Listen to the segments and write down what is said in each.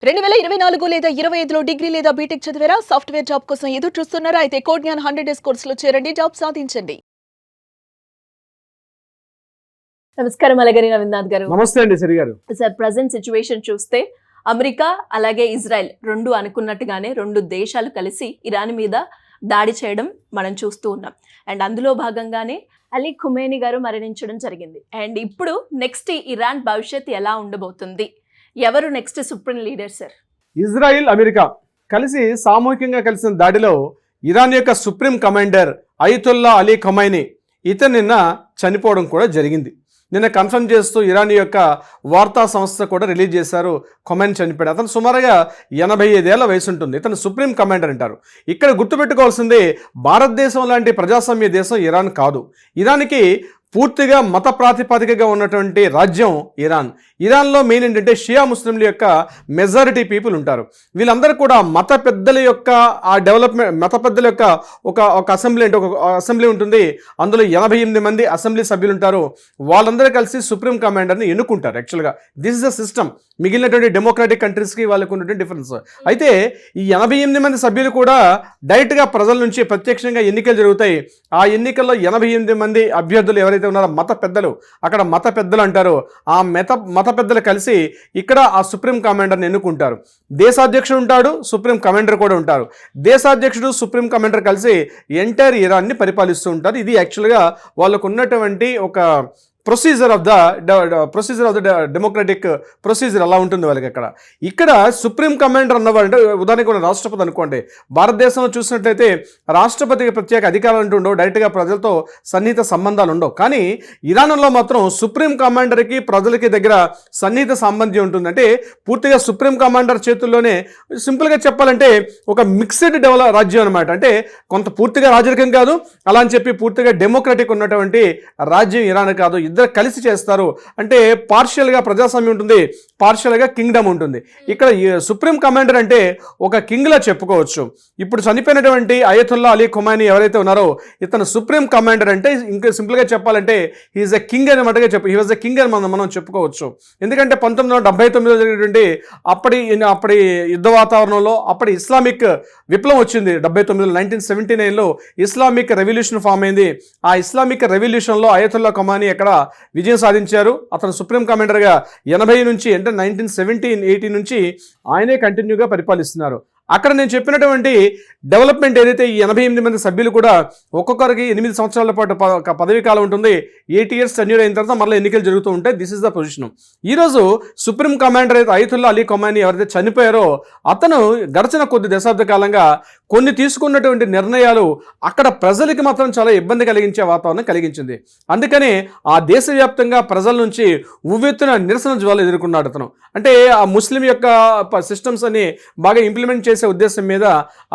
2024 లేదా 25లో డిగ్రీ లేదా బీటెక్ చదివారా? సాఫ్ట్‌వేర్ జాబ్ కోసం ఎదురు చూస్తున్నారా? అయితే కోడ్ జ్ఞాన్ 100 డేస్ కోర్సులో చేరండి, జాబ్ సాధించండి. నమస్కారం అలగరి రవీంద్రనాథ్ గారు. నమస్తే అండి సిరి గారు. సార్, ప్రెజెంట్ సిచ్యువేషన్ చూస్తే అమెరికా అలాగే ఇజ్రాయెల్ రెండు అనుకున్నట్టుగానే రెండు దేశాలు కలిసి ఇరాన్ మీద దాడి చేయడం మనం చూస్తూ ఉన్నాం. అండ్ అందులో భాగంగానే అలీ ఖుమేని గారు మరణించడం జరిగింది. అండ్ ఇప్పుడు నెక్స్ట్ ఇరాన్ భవిష్యత్ ఎలా ఉండబోతుంది? ఎవరు next supreme leader sir? Israel, America కలిసి సామూహికంగా కలిసిన దాడిలో ఇరాన్ యొక్క సుప్రీం కమాండర్ అయతుల్లా అలీ ఖమైనీ ఇతను నిన్న చనిపోవడం కూడా జరిగింది. నిన్న కన్ఫర్మ్ చేస్తూ ఇరాన్ యొక్క వార్తా సంస్థ కూడా రిలీజ్ చేశారు. ఖమైనీ చనిపోయాడు. అతను సుమారుగా 85 ఏళ్ల వయసు ఉంటుంది. ఇతను సుప్రీం కమాండర్ అంటారు. ఇక్కడ గుర్తుపెట్టుకోవాల్సింది, భారతదేశం లాంటి ప్రజాస్వామ్య దేశం ఇరాన్ కాదు. ఇరాన్కి పూర్తిగా మత ప్రాతిపదికగా ఉన్నటువంటి రాజ్యం ఇరాన్. ఇరాన్లో మెయిన్ ఏంటంటే షియా ముస్లింల యొక్క మెజారిటీ పీపుల్ ఉంటారు. వీళ్ళందరూ కూడా మత పెద్దల యొక్క ఆ డెవలప్మెంట్, మత పెద్దల యొక్క ఒక అసెంబ్లీ అంటే ఒక అసెంబ్లీ ఉంటుంది. అందులో 88 మంది అసెంబ్లీ సభ్యులు ఉంటారు. వాళ్ళందరూ కలిసి సుప్రీం కమాండర్ని ఎన్నుకుంటారు. యాక్చువల్గా దిస్ ఇస్ ద సిస్టమ్. మిగిలినటువంటి డెమోక్రాటిక్ కంట్రీస్కి వాళ్ళకు ఉన్నటువంటి డిఫరెన్స్. అయితే ఈ 88 మంది సభ్యులు కూడా డైరెక్ట్గా ప్రజల నుంచి ప్రత్యక్షంగా ఎన్నికలు జరుగుతాయి. ఆ ఎన్నికల్లో 88 మంది అభ్యర్థులు ఎవరైతే ఉన్నారో మత పెద్దలు, అక్కడ మత పెద్దలు అంటారు, ఆ మత పెద్దలు కలిసి ఇక్కడ ఆ సుప్రీం కమాండర్ని ఎన్నుకుంటారు. దేశాధ్యక్షుడు ఉంటాడు, సుప్రీం కమాండర్ కూడా ఉంటారు. దేశాధ్యక్షుడు, సుప్రీం కమాండర్ కలిసి ఎంటైర్ ఇరాన్ని పరిపాలిస్తూ ఉంటారు. ఇది యాక్చువల్గా వాళ్ళకు ఉన్నటువంటి ఒక procedure of the democratic procedure అలా ఉంటుంది వాళ్ళకి. ఇక్కడ సుప్రీం కమాండర్ అన్నవాడు అంటే ఉదాహరణకు రాష్ట్రపతి అనుకోండి. భారతదేశంలో చూసినట్లయితే రాష్ట్రపతికి ప్రత్యేక అధికారాలు అంటూ ఉండవు, డైరెక్ట్గా ప్రజలతో సన్నిహిత సంబంధాలు ఉండవు. కానీ ఇరాన్లో మాత్రం సుప్రీం కమాండర్కి ప్రజలకి దగ్గర సన్నిహిత సంబంధం ఉంటుంది. అంటే పూర్తిగా సుప్రీం కమాండర్ చేతుల్లోనే, సింపుల్గా చెప్పాలంటే ఒక మిక్స్డ్ రాజ్యం అనమాట. అంటే కొంత పూర్తిగా రాజరికం కాదు, అలా అని చెప్పి పూర్తిగా డెమోక్రటిక్ ఉన్నటువంటి రాజ్యం ఇరాన్ కాదు. ఇద్దరు కలిసి చేస్తారు. అంటే పార్షియల్గా ప్రజాస్వామ్యం ఉంటుంది, పార్షియల్గా కింగ్డమ్ ఉంటుంది. ఇక్కడ సుప్రీం కమాండర్ అంటే ఒక కింగ్లా చెప్పుకోవచ్చు. ఇప్పుడు చనిపోయినటువంటి అయతుల్లా అలీ ఖమైనీ ఎవరైతే ఉన్నారో ఇతను సుప్రీం కమాండర్. అంటే ఇంకా సింపుల్గా చెప్పాలంటే హీఈస్ ఎ కింగ్ అని మటుగా హీ వాజ్ ఎ కింగ్ అని మనం చెప్పుకోవచ్చు. ఎందుకంటే 1979లో జరిగినటువంటి అప్పటి యుద్ధ వాతావరణంలో అప్పటి ఇస్లామిక్ విప్లవం వచ్చింది. 79లో 1979లో ఇస్లామిక్ రెవల్యూషన్ ఫామ్ అయింది. ఆ ఇస్లామిక్ రెవల్యూషన్లో అయతుల్లా ఖమైనీ ఎక్కడ విజయం సాధించారు. అతను సుప్రీం కమాండర్గా 80 నుంచి అంటే 1970-80 నుంచి ఆయనే కంటిన్యూగా పరిపాలిస్తున్నారు. అక్కడ నేను చెప్పినటువంటి డెవలప్మెంట్ ఏదైతే ఈ 88 మంది సభ్యులు కూడా ఒక్కొక్కరికి 8 సంవత్సరాల పాటు పదవీ కాలం ఉంటుంది. 8 ఇయర్స్ టెన్యూర్ అయిన తర్వాత మళ్ళీ ఎన్నికలు జరుగుతూ ఉంటాయి. This is the position. ఈరోజు సుప్రీం కమాండర్ అయితే అయతుల్లా అలీ ఖమైనీ ఎవరైతే చనిపోయారో అతను గడిచిన కొద్ది దశాబ్ద కాలంగా కొన్ని తీసుకున్నటువంటి నిర్ణయాలు అక్కడ ప్రజలకి మాత్రం చాలా ఇబ్బంది కలిగించే వాతావరణం కలిగించింది. అందుకని ఆ దేశవ్యాప్తంగా ప్రజల నుంచి ఉవ్వెత్తున నిరసన జ్వాలు ఎదుర్కొన్నాడు అతను. అంటే ఆ ముస్లిం యొక్క సిస్టమ్స్ అని బాగా ఇంప్లిమెంట్ చేసే ఉద్దేశం మీద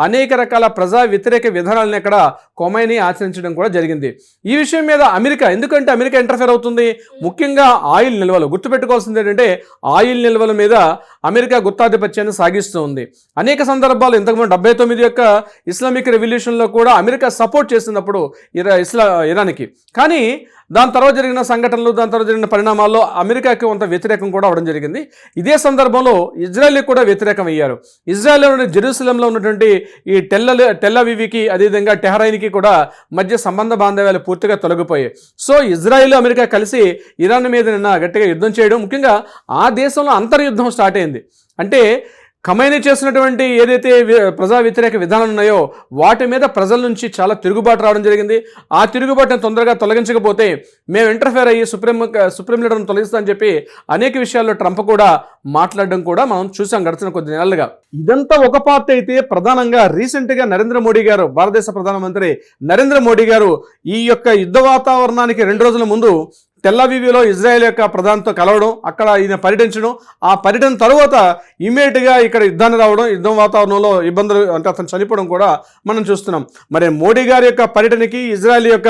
అనేక రకాల ప్రజా వ్యతిరేక విధానాలను అక్కడ ఖమైనీ ఆచరించడం కూడా జరిగింది. ఈ విషయం మీద అమెరికా, ఎందుకంటే అమెరికా ఇంటర్ఫేర్ అవుతుంది, ముఖ్యంగా ఆయిల్ నిల్వలు. గుర్తుపెట్టుకోవాల్సింది ఏంటంటే ఆయిల్ నిల్వల మీద అమెరికా గుత్తాధిపత్యాన్ని సాగిస్తూ ఉంది. అనేక సందర్భాలు ఇంతకుముందు 79 యొక్క ఇస్లామిక్ రెవల్యూషన్లో కూడా అమెరికా సపోర్ట్ చేసినప్పుడు ఇరాన్కి. కానీ దాని తర్వాత జరిగిన సంఘటనలు, దాని తర్వాత జరిగిన పరిణామాల్లో అమెరికాకి కొంత వ్యతిరేకం కూడా అవడం జరిగింది. ఇదే సందర్భంలో ఇజ్రాయెల్కి కూడా వ్యతిరేకం అయ్యారు. ఇజ్రాయెల్లోని జెరూసలంలో ఉన్నటువంటి ఈ టెల్ అవీవ్కి అదేవిధంగా టెహరాన్కి కూడా మధ్య సంబంధ బాంధవ్యాలు పూర్తిగా తొలగిపోయాయి. సో ఇజ్రాయెల్, అమెరికా కలిసి ఇరాన్ మీద నిన్న గట్టిగా యుద్ధం చేయడం, ముఖ్యంగా ఆ దేశంలో అంతర్యుద్ధం స్టార్ట్ అయింది. అంటే ఖమైనీ చేసినటువంటి ఏదైతే ప్రజా వ్యతిరేక విధానాలు ఉన్నాయో వాటి మీద ప్రజల నుంచి చాలా తిరుగుబాటు రావడం జరిగింది. ఆ తిరుగుబాటును తొందరగా తొలగించకపోతే మేము ఇంటర్ఫేర్ అయ్యి సుప్రీం లీడర్ను తొలగిస్తామని చెప్పి అనేక విషయాల్లో ట్రంప్ కూడా మాట్లాడడం కూడా మనం చూసాం గడిచిన కొద్ది నెలలుగా. ఇదంతా ఒక పార్ట్ అయితే, ప్రధానంగా రీసెంట్గా నరేంద్ర మోడీ గారు, భారతదేశ ప్రధానమంత్రి నరేంద్ర మోడీ గారు ఈ యొక్క యుద్ధ వాతావరణానికి 2 రోజుల ముందు టెల్ అవీవ్లో ఇజ్రాయెల్ యొక్క ప్రధానితో కలవడం, అక్కడ ఈయన పర్యటించడం, ఆ పర్యటన తర్వాత ఇమీడియట్గా ఇక్కడ యుద్ధాన్ని రావడం, యుద్ధం వాతావరణంలో ఇబ్బందులు అంటే అతను చనిపోవడం కూడా మనం చూస్తున్నాం. మరి మోడీ గారి యొక్క పర్యటనకి ఇజ్రాయెల్ యొక్క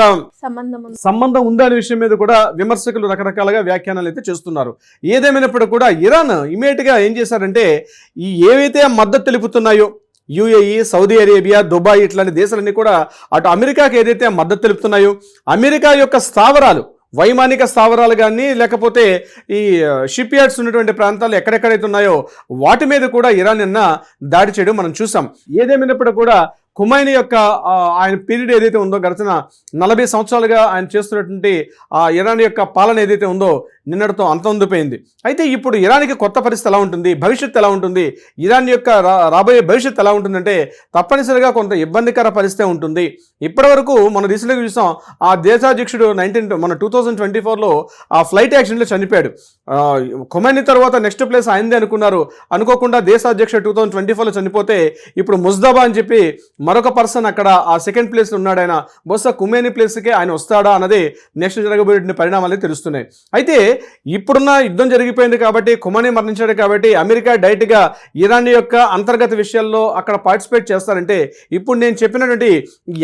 సంబంధం ఉందనే విషయం మీద కూడా విమర్శకులు రకరకాలుగా వ్యాఖ్యానాలు అయితే చేస్తున్నారు. ఏదేమైనప్పుడు కూడా ఇరాన్ ఇమీడియట్గా ఏం చేశారంటే ఈ ఏవైతే మద్దతు తెలుపుతున్నాయో యూఏఈ, సౌదీ అరేబియా, దుబాయ్ ఇట్లాంటి దేశాలన్నీ కూడా అటు అమెరికాకి ఏదైతే మద్దతు తెలుపుతున్నాయో అమెరికా యొక్క స్థావరాలు వైమానిక స్థావరాలు కానీ లేకపోతే ఈ షిప్ యార్డ్స్ ఉన్నటువంటి ప్రాంతాలు ఎక్కడెక్కడైతే ఉన్నాయో వాటి మీద కూడా ఇరాన్ నిన్న దాడి చేయడం మనం చూసాం. ఏదేమైనప్పుడు కూడా ఖుమైనీ యొక్క ఆయన పీరియడ్ ఏదైతే ఉందో గడిచిన 40 సంవత్సరాలుగా ఆయన చేస్తున్నటువంటి ఇరాన్ యొక్క పాలన ఏదైతే ఉందో నిన్నటితో అంతమొందిపోయింది. అయితే ఇప్పుడు ఇరాన్కి కొత్త పరిస్థితి ఎలా ఉంటుంది, భవిష్యత్తు ఎలా ఉంటుంది, ఇరాన్ యొక్క రాబోయే భవిష్యత్తు ఎలా ఉంటుందంటే తప్పనిసరిగా కొంత ఇబ్బందికర పరిస్థితి ఉంటుంది. ఇప్పటి వరకు మనం రీసెంట్గా చూసాం ఆ దేశాధ్యక్షుడు మన 2024లో ఆ ఫ్లైట్ యాక్సిడెంట్లో చనిపోయాడు. ఖుమైనీ తర్వాత నెక్స్ట్ ప్లేస్ ఆయనదే అనుకున్నారు. అనుకోకుండా దేశాధ్యక్షుడు 2024లో చనిపోతే ఇప్పుడు ముజ్దబా అని చెప్పి మరొక పర్సన్ అక్కడ ఆ సెకండ్ ప్లేస్లో ఉన్నాడు. ఆయన బహుశా ఖుమైనీ ప్లేస్కే ఆయన వస్తాడా అన్నది నెక్స్ట్ జరగబోయే పరిణామాలు తెలుస్తున్నాయి. అయితే ఇప్పుడున్న యుద్ధం జరిగిపోయింది కాబట్టి, ఖుమైనీ మరణించాడు కాబట్టి అమెరికా డైరెక్ట్గా ఇరాన్ యొక్క అంతర్గత విషయాల్లో అక్కడ పార్టిసిపేట్ చేస్తారంటే ఇప్పుడు నేను చెప్పినటువంటి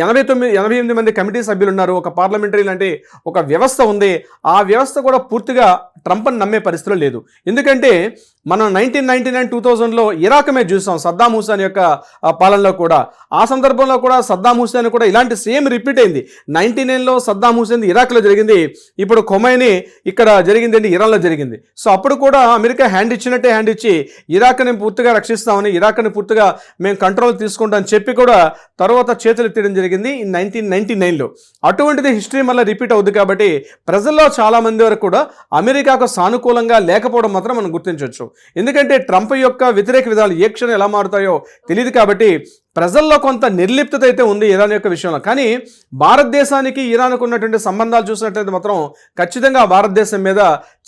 88 మంది కమిటీ సభ్యులు ఉన్నారు. ఒక పార్లమెంటరీ లాంటి ఒక వ్యవస్థ ఉంది. ఆ వ్యవస్థ కూడా పూర్తిగా ట్రంప్ని నమ్మే పరిస్థితిలో లేదు. ఎందుకంటే మనం 1999, 2000లో ఇరాక్ మీద చూసాం సద్దాం హుసేన్ యొక్క పాలనలో కూడా. ఆ సందర్భంలో కూడా సద్దాం హుసేన్ కూడా ఇలాంటి సేమ్ రిపీట్ అయింది. 99లో సద్దాం హుసేన్ ఇరాక్లో జరిగింది, ఇప్పుడు ఖుమైనీ ఇక్కడ జరిగిందండి, ఇరాన్లో జరిగింది. సో అప్పుడు కూడా అమెరికా హ్యాండ్ ఇచ్చినట్టే హ్యాండ్ ఇచ్చి ఇరాక్ని పూర్తిగా రక్షిస్తామని, ఇరాక్ని పూర్తిగా మేము కంట్రోల్ తీసుకుంటామని చెప్పి కూడా తర్వాత చేతులు ఎత్తడం జరిగింది 1999లో. అటువంటిది హిస్టరీ మళ్ళీ రిపీట్ అవుద్ది. కాబట్టి ప్రజల్లో చాలామంది వరకు కూడా అమెరికాకు సానుకూలంగా లేకపోవడం మాత్రం మనం గుర్తించవచ్చు. ఎందుకంటే ట్రంప్ యొక్క వ్యతిరేక విధానాలు ఏ క్షణం ఎలా మారుతాయో తెలియదు. కాబట్టి ప్రజల్లో కొంత నిర్లిప్తత అయితే ఉంది ఇరాన్ యొక్క విషయంలో. కానీ భారతదేశానికి ఇరాన్కు ఉన్నటువంటి సంబంధాలు చూసినట్లయితే మాత్రం ఖచ్చితంగా భారతదేశం మీద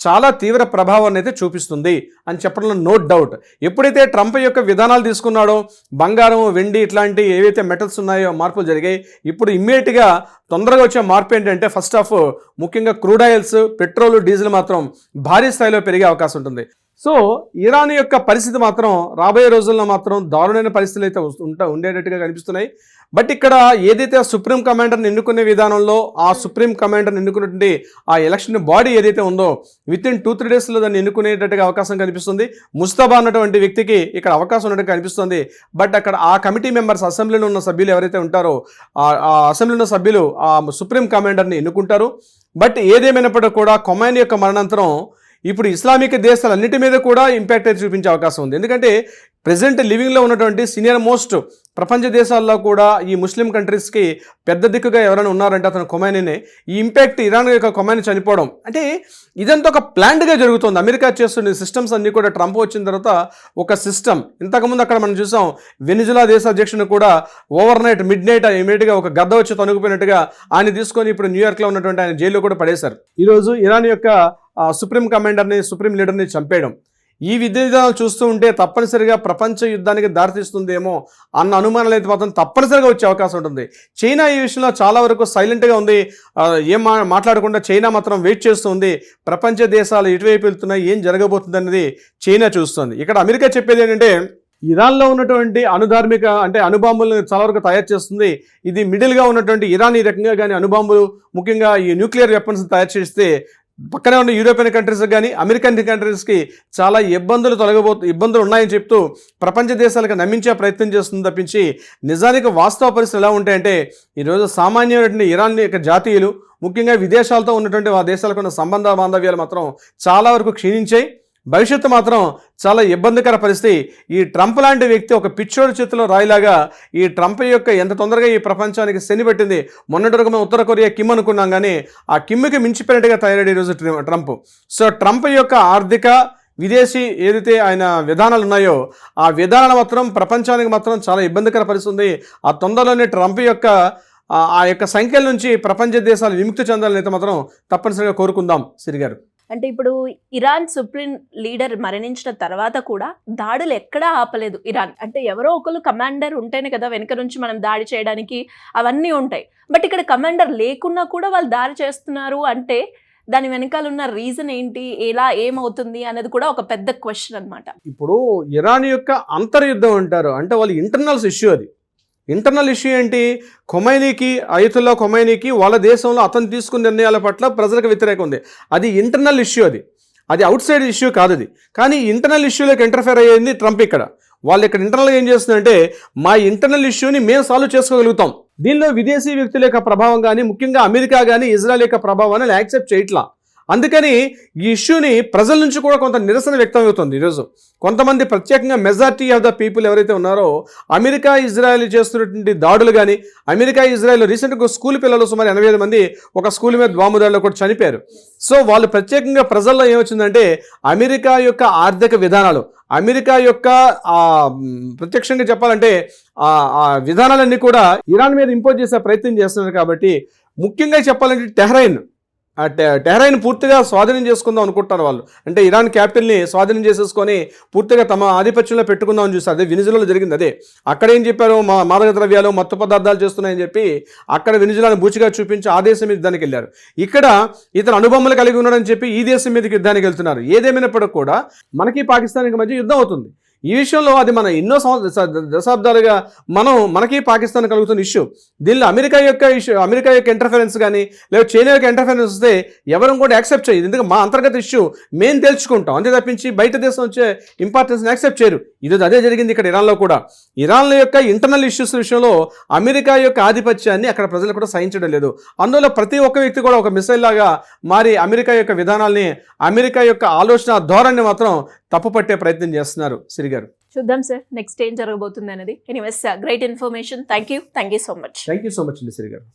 చాలా తీవ్ర ప్రభావాన్ని అయితే చూపిస్తుంది అని చెప్పడంలో నో డౌట్. ఎప్పుడైతే ట్రంప్ యొక్క విధానాలు తీసుకున్నాడో బంగారం, వెండి ఇట్లాంటి ఏవైతే మెటల్స్ ఉన్నాయో మార్పులు జరిగాయి. ఇప్పుడు ఇమ్మీడియట్గా తొందరగా వచ్చే మార్పు ఏంటంటే ఫస్ట్ ఆఫ్ ముఖ్యంగా క్రూడ్ ఆయిల్స్, పెట్రోల్, డీజిల్ మాత్రం భారీ స్థాయిలో పెరిగే అవకాశం ఉంటుంది. సో ఇరాన్ యొక్క పరిస్థితి మాత్రం రాబోయే రోజుల్లో మాత్రం దారుణమైన పరిస్థితులు అయితే ఉండేటట్టుగా కనిపిస్తున్నాయి. బట్ ఇక్కడ ఏదైతే సుప్రీం కమాండర్ని ఎన్నుకునే విధానంలో ఆ సుప్రీం కమాండర్ని ఎన్నుకున్నటువంటి ఆ ఎలక్షన్ బాడీ ఏదైతే ఉందో వితిన్ 2-3 డేస్లో దాన్ని ఎన్నుకునేటట్టుగా అవకాశం కనిపిస్తుంది. ముస్తబా అన్నటువంటి వ్యక్తికి ఇక్కడ అవకాశం ఉన్నట్టుగా కనిపిస్తుంది. బట్ అక్కడ ఆ కమిటీ మెంబర్స్, అసెంబ్లీలో ఉన్న సభ్యులు ఎవరైతే ఉంటారో ఆ అసెంబ్లీలో ఉన్న సభ్యులు ఆ సుప్రీం కమాండర్ని ఎన్నుకుంటారు. బట్ ఏదేమైనప్పటికీ కూడా ఖుమైనీ యొక్క మరణానంతరం ఇప్పుడు ఇస్లామిక్ దేశాలన్నిటి మీద కూడా ఇంపాక్ట్ అయితే చూపించే అవకాశం ఉంది. ఎందుకంటే ప్రెజెంట్ లివింగ్లో ఉన్నటువంటి సీనియర్ మోస్ట్ ప్రపంచ దేశాల్లో కూడా ఈ ముస్లిం కంట్రీస్కి పెద్ద దిక్కుగా ఎవరైనా ఉన్నారంటే అతను ఖుమైనీనే. ఈ ఇంపాక్ట్ ఇరాన్ యొక్క ఖుమైనీ చనిపోవడం అంటే ఇదంతా ఒక ప్లాన్డ్గా జరుగుతుంది. అమెరికా చేస్తున్న సిస్టమ్స్ అన్నీ కూడా ట్రంప్ వచ్చిన తర్వాత ఒక సిస్టమ్. ఇంతకుముందు అక్కడ మనం చూసాం వెనిజులా దేశ అధ్యక్షుని కూడా ఓవర్ నైట్ మిడ్ నైట్ ఇమీడియట్గా ఒక గద్ద వచ్చి తనుకుపోయినట్టుగా ఆయన తీసుకొని ఇప్పుడు న్యూయార్క్లో ఉన్నటువంటి ఆయన జైల్లో కూడా పడేశారు. ఈరోజు ఇరాన్ యొక్క సుప్రీం కమాండర్ని, సుప్రీం లీడర్ని చంపేయడం, ఈ విధానాలు చూస్తూ ఉంటే తప్పనిసరిగా ప్రపంచ యుద్ధానికి దారితీస్తుందేమో అన్న అనుమానాలు అయితే మాత్రం తప్పనిసరిగా వచ్చే అవకాశం ఉంటుంది. చైనా ఈ విషయంలో చాలా వరకు సైలెంట్గా ఉంది. ఏం మాట్లాడకుండా చైనా మాత్రం వెయిట్ చేస్తూ ఉంది. ప్రపంచ దేశాలు ఎటువైపు వెళ్తున్నాయి, ఏం జరగబోతుంది అనేది చైనా చూస్తుంది. ఇక్కడ అమెరికా చెప్పేది ఏంటంటే ఇరాన్లో ఉన్నటువంటి అణుధార్మిక అంటే అణుబాంబులను చాలా వరకు తయారు చేస్తుంది. ఇది మిడిల్గా ఉన్నటువంటి ఇరాన్ ఈ రకంగా కానీ అణుబాంబులు ముఖ్యంగా ఈ న్యూక్లియర్ వెపన్స్ తయారు చేస్తే పక్కనే ఉన్న యూరోపియన్ కంట్రీస్కి కానీ అమెరికన్ కంట్రీస్కి చాలా ఇబ్బందులు ఉన్నాయని చెప్తూ ప్రపంచ దేశాలకు నమ్మించే ప్రయత్నం చేస్తుంది తప్పించి నిజానికి వాస్తవ పరిస్థితులు ఎలా ఉంటాయంటే ఈరోజు సామాన్యమైనటువంటి ఇరాన్ యొక్క జాతీయులు ముఖ్యంగా విదేశాలతో ఉన్నటువంటి ఆ దేశాలకు ఉన్న బాంధవ్యాలు మాత్రం చాలా వరకు క్షీణించాయి. భవిష్యత్తు మాత్రం చాలా ఇబ్బందికర పరిస్థితి. ఈ ట్రంప్ లాంటి వ్యక్తి ఒక పిచ్చోడి చేతిలో రాయిలాగా ఈ ట్రంప్ యొక్క ఎంత తొందరగా ఈ ప్రపంచానికి శని పెట్టింది. మొన్నటి వరకు ఉత్తర కొరియా కిమ్ అనుకున్నాం, కానీ ఆ కిమ్కి మించిపోయినట్టుగా తయారయ్యాడు ఈరోజు ట్రంప్. సో ట్రంప్ యొక్క ఆర్థిక విదేశీ ఏదైతే ఆయన విధానాలు ఉన్నాయో ఆ విధానాలు మాత్రం ప్రపంచానికి మాత్రం చాలా ఇబ్బందికర పరిస్థితి ఉంది. ఆ తొందరలోనే ట్రంప్ యొక్క ఆ యొక్క సంఖ్యల నుంచి ప్రపంచ దేశాలు విముక్తి చెందాలని అయితే మాత్రం తప్పనిసరిగా కోరుకుందాం. సిరిగారు, అంటే ఇప్పుడు ఇరాన్ సుప్రీం లీడర్ మరణించిన తర్వాత కూడా దాడులు ఎక్కడా ఆపలేదు ఇరాన్. అంటే ఎవరో ఒకరు కమాండర్ ఉంటేనే కదా వెనక నుంచి మనం దాడి చేయడానికి అవన్నీ ఉంటాయి. బట్ ఇక్కడ కమాండర్ లేకున్నా కూడా వాళ్ళు దాడి చేస్తున్నారు అంటే దాని వెనకాల ఉన్న రీజన్ ఏంటి, ఎలా ఏమవుతుంది అనేది కూడా ఒక పెద్ద క్వశ్చన్ అనమాట. ఇప్పుడు ఇరాన్ యొక్క అంతర్యుద్ధం అంటారు అంటే వాళ్ళు ఇంటర్నల్స్ ఇష్యూ. అది ఇంటర్నల్ ఇష్యూ ఏంటి? అయతుల్లా ఖుమైనీకి వాళ్ళ దేశంలో అతను తీసుకున్న నిర్ణయాల పట్ల ప్రజలకు వ్యతిరేకం ఉంది. అది ఇంటర్నల్ ఇష్యూ. అది అవుట్ సైడ్ ఇష్యూ కాదు. అది కానీ ఇంటర్నల్ ఇష్యూలోకి ఇంటర్ఫేర్ అయ్యింది ట్రంప్. ఇక్కడ వాళ్ళు ఇక్కడ ఇంటర్నల్గా ఏం చేస్తుందంటే మా ఇంటర్నల్ ఇష్యూని మేము సాల్వ్ చేసుకోగలుగుతాం. దీనిలో విదేశీ వ్యక్తుల యొక్క ప్రభావం కానీ, ముఖ్యంగా అమెరికా కానీ ఇజ్రాయెల్ యొక్క ప్రభావాన్ని యాక్సెప్ట్ చేయట్లా. అందుకని ఈ ఇష్యూని ప్రజల నుంచి కూడా కొంత నిరసన వ్యక్తం అవుతుంది. ఈరోజు కొంతమంది ప్రత్యేకంగా మెజారిటీ ఆఫ్ ద పీపుల్ ఎవరైతే ఉన్నారో అమెరికా ఇజ్రాయెల్ చేస్తున్నటువంటి దాడులు కానీ, అమెరికా ఇజ్రాయెల్ రీసెంట్గా స్కూల్ పిల్లలు సుమారు 85 మంది ఒక స్కూల్ మీద బాంబు దాడిలో కూడా చనిపోయారు. సో వాళ్ళు ప్రత్యేకంగా ప్రజల్లో ఏమొచ్చిందంటే అమెరికా యొక్క ఆర్థిక విధానాలు, అమెరికా యొక్క ప్రత్యక్షంగా చెప్పాలంటే ఆ విధానాలన్నీ కూడా ఇరాన్ మీద ఇంపోజ్ చేసే ప్రయత్నం చేస్తున్నారు. కాబట్టి ముఖ్యంగా చెప్పాలంటే టెహ్రాన్ పూర్తిగా స్వాధీనం చేసుకుందాం అనుకుంటారు వాళ్ళు. అంటే ఇరాన్ క్యాపిటల్ని స్వాధీనం చేసేసుకొని పూర్తిగా తమ ఆధిపత్యంలో పెట్టుకుందామని చూస్తారు. అదే వెనిజులాలో జరిగింది. అదే అక్కడ ఏం చెప్పారు, మాదక ద్రవ్యాలు మత్తు పదార్థాలు చేస్తున్నాయని చెప్పి అక్కడ వెనిజులాను బూచిగా చూపించి ఆ దేశం మీద యుద్ధానికి వెళ్ళారు. ఇక్కడ ఇతను అనుభవములు కలిగి ఉన్నాడని చెప్పి ఈ దేశం మీదకి యుద్ధానికి వెళ్తున్నారు. ఏదేమైనప్పటికీ కూడా మనకి పాకిస్తాన్కి మధ్య యుద్ధం అవుతుంది. ఈ విషయంలో అది మన ఎన్నో దశాబ్దాలుగా మనకి పాకిస్తాన్ కలుగుతున్న ఇష్యూ. దీనిలో అమెరికా యొక్క ఇంటర్ఫరెన్స్ కానీ లేదా చైనా యొక్క ఇంటర్ఫరెన్స్ వస్తే ఎవరు కూడా యాక్సెప్ట్ చేయదు. ఎందుకంటే మా అంతర్గత ఇష్యూ మేము తేల్చుకుంటాం, అంతే తప్పించి బయట దేశం వచ్చే ఇంపార్టెన్స్ని యాక్సెప్ట్ చేయరు. ఈరోజు అదే జరిగింది ఇక్కడ ఇరాన్లో కూడా. ఇరాన్ల యొక్క ఇంటర్నల్ ఇష్యూస్ విషయంలో అమెరికా యొక్క ఆధిపత్యాన్ని అక్కడ ప్రజలు కూడా సహించడం లేదు. అందులో ప్రతి ఒక్క వ్యక్తి కూడా ఒక మిసైల్ లాగా మారి అమెరికా యొక్క విధానాల్ని, అమెరికా యొక్క ఆలోచన ధోరణిని మాత్రం తప్పుపట్టే ప్రయత్నం చేస్తున్నారు. సిరి గారు, చూద్దాం సార్ నెక్స్ట్ ఏం జరగబోతుంది అనేది. Anyways great information. Thank you so much. Thank you so much అండి సిరి గారు.